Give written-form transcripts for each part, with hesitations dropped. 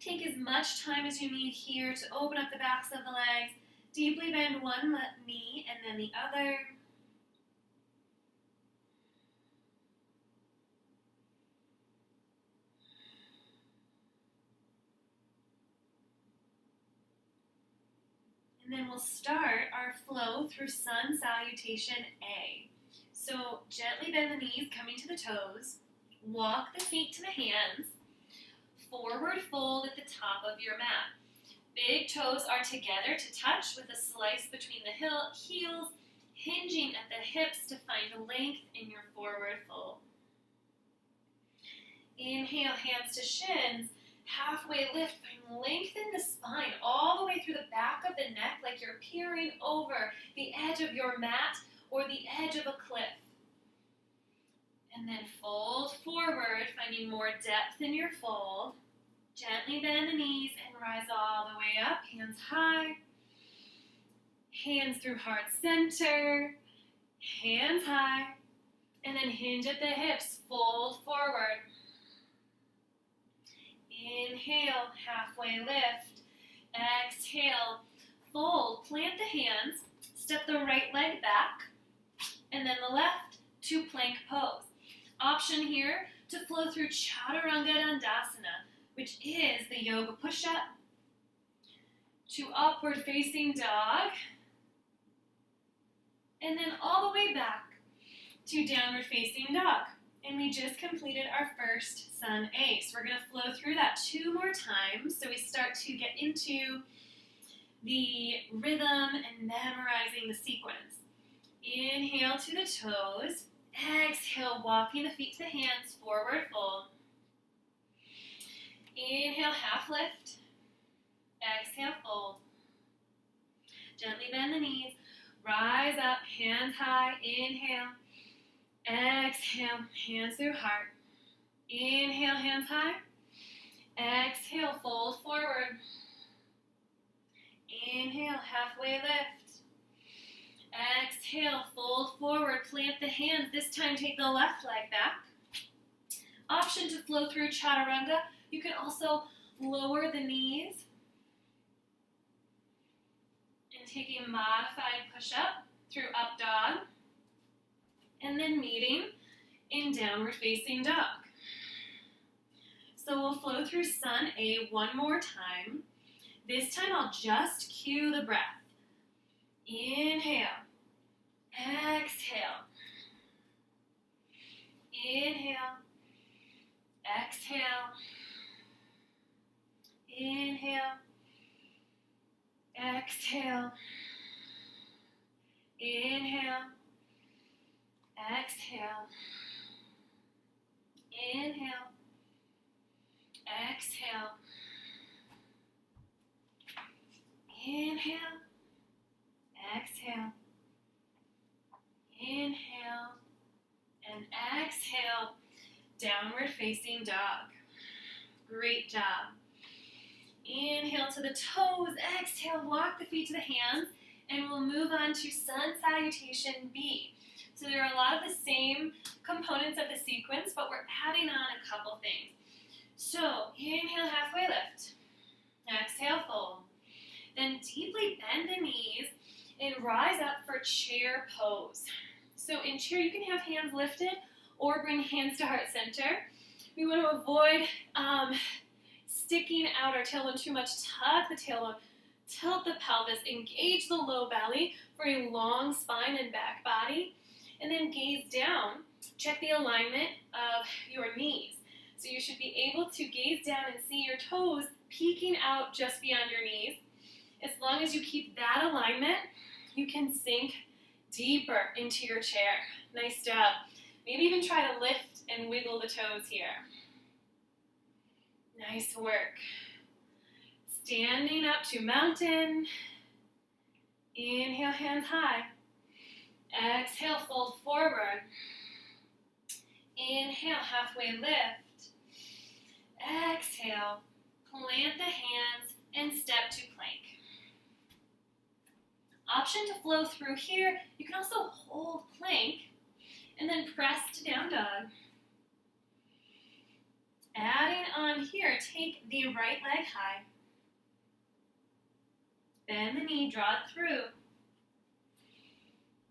Take as much time as you need here to open up the backs of the legs. Deeply bend one knee and then the other. And then we'll start our flow through Sun Salutation A. So gently bend the knees, coming to the toes. Walk the feet to the hands. Forward fold at the top of your mat. Big toes are together to touch with a slice between the heels, hinging at the hips to find length in your forward fold. Inhale, hands to shins. Halfway lift, and lengthen the spine all the way through the back of the neck like you're peering over the edge of your mat or the edge of a cliff. And then fold forward, finding more depth in your fold. Gently bend the knees and rise all the way up, hands high. Hands through heart center, hands high, and then hinge at the hips, fold forward. Inhale, halfway lift. Exhale, fold, plant the hands, step the right leg back, and then the left to plank pose. Option here to flow through Chaturanga Dandasana, which is the yoga push-up, to upward facing dog, and then all the way back to downward facing dog. And we just completed our first Sun A. So we're going to flow through that 2 more times. So we start to get into the rhythm and memorizing the sequence. Inhale to the toes. Exhale, walking the feet to the hands, forward fold. Inhale, half lift. Exhale, fold. Gently bend the knees. Rise up, hands high. Inhale. Exhale, hands through heart. Inhale, hands high. Exhale, fold forward. Inhale, halfway lift. Exhale, fold forward. Plant the hands. This time take the left leg back. Option to flow through Chaturanga. You can also lower the knees and take a modified push-up through up dog. And then meeting in downward facing dog. So we'll flow through Sun A 1 more time. This time I'll just cue the breath. Inhale. Exhale. Inhale. Exhale. Inhale. Exhale. Inhale. Exhale. Inhale. Exhale. Inhale. Exhale. Inhale. And exhale. Downward facing dog. Great job. Inhale to the toes. Exhale. Walk the feet to the hands. And we'll move on to Sun Salutation B. So there are a lot of the same components of the sequence, but we're adding on a couple things. So inhale, halfway lift. Exhale, fold. Then deeply bend the knees and rise up for chair pose. So in chair, you can have hands lifted or bring hands to heart center. We want to avoid sticking out our tailbone too much. Tuck the tailbone, tilt the pelvis, engage the low belly for a long spine and back body. And then gaze down, check the alignment of your knees. So you should be able to gaze down and see your toes peeking out just beyond your knees. As long as you keep that alignment, you can sink deeper into your chair. Nice job. Maybe even try to lift and wiggle the toes here. Nice work. Standing up to mountain. Inhale, hands high. Exhale, fold forward. Inhale, halfway lift. Exhale, plant the hands and step to plank. Option to flow through here. You can also hold plank and then press to down dog. Adding on here, take the right leg high. Bend the knee, draw it through.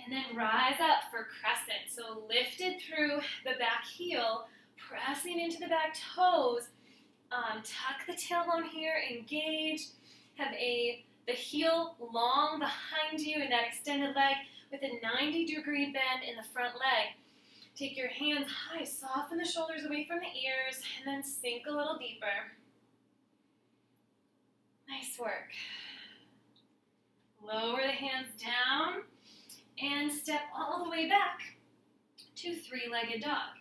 And then rise up for crescent. So lifted through the back heel, pressing into the back toes. Tuck the tailbone here, engage. Have the heel long behind you in that extended leg with a 90-degree bend in the front leg. Take your hands high, soften the shoulders away from the ears, and then sink a little deeper. Nice work. Lower the hands down and step all the way back to three-legged dog.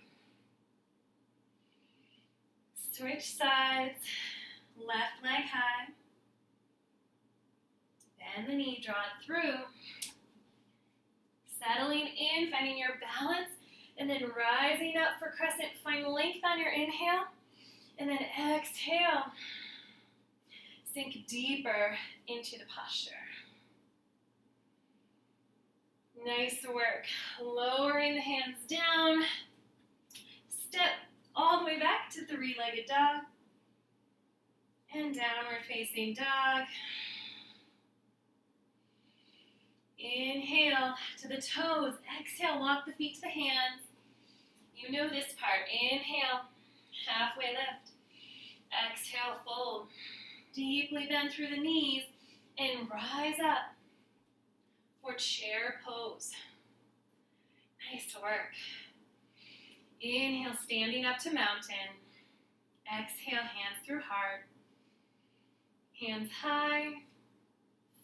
Switch sides, left leg high. Bend the knee, draw it through. Settling in, finding your balance, and then rising up for crescent. Find length on your inhale, and then exhale. Sink deeper into the posture. Nice work. Lowering the hands down. Step all the way back to three-legged dog. And downward facing dog. Inhale to the toes. Exhale, walk the feet to the hands. You know this part. Inhale, halfway lift. Exhale, fold. Deeply bend through the knees and rise up for chair pose. Nice work. Inhale, standing up to mountain. Exhale, hands through heart. Hands high.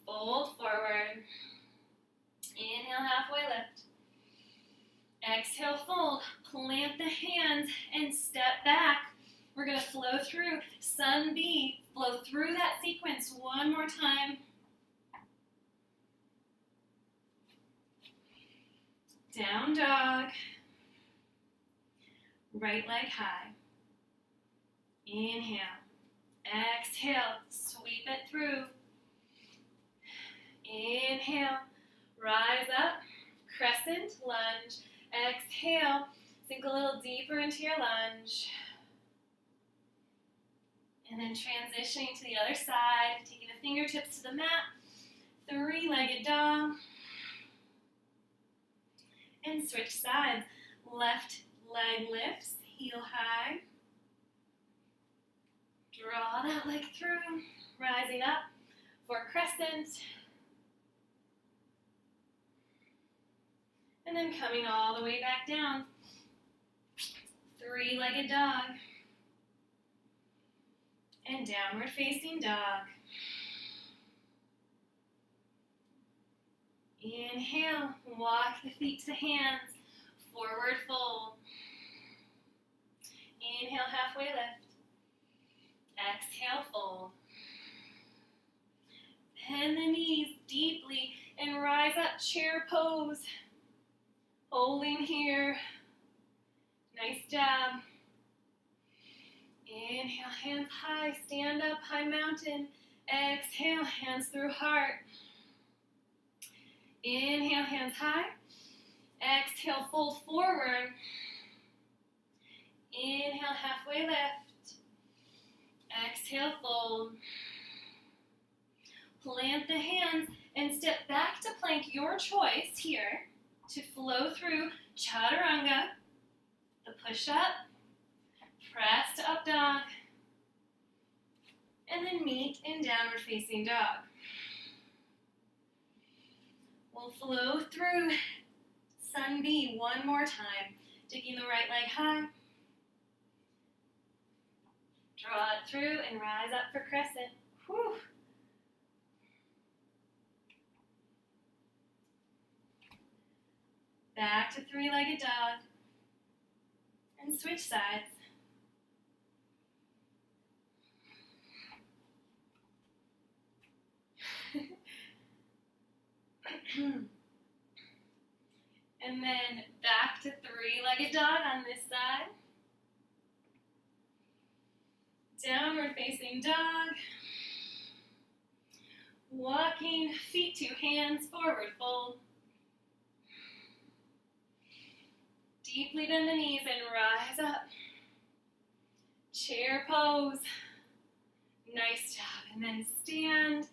Fold forward. Inhale, halfway lift. Exhale, fold. Plant the hands and step back. We're going to flow through Sun B. Flow through that sequence one more time. Down dog. Right leg high. Inhale. Exhale. Sweep it through. Inhale. Rise up. Crescent lunge. Exhale. Sink a little deeper into your lunge. And then transitioning to the other side. Taking the fingertips to the mat. Three-legged dog. And switch sides. Left leg lifts, heel high. Draw that leg through, rising up for crescent. And then coming all the way back down. Three-legged dog. And downward facing dog. Inhale, walk the feet to the hands, forward fold. Inhale, halfway lift. Exhale, fold. Bend the knees deeply and rise up, chair pose. Holding here. Nice job. Inhale, hands high, stand up, high mountain. Exhale, hands through heart. Inhale, hands high. Exhale, fold forward. Inhale, halfway lift. Exhale, fold. Plant the hands and step back to plank, your choice here, to flow through chaturanga, the push-up, press to up dog, and then meet in downward facing dog. We'll flow through Sun B one more time. Taking the right leg high. Draw it through and rise up for crescent. Whew. Back to three-legged dog. And switch sides. And then back to three-legged dog on this side. Downward facing dog. Walking, feet to hands, forward fold. Deeply bend the knees and rise up. Chair pose. Nice job. And then stand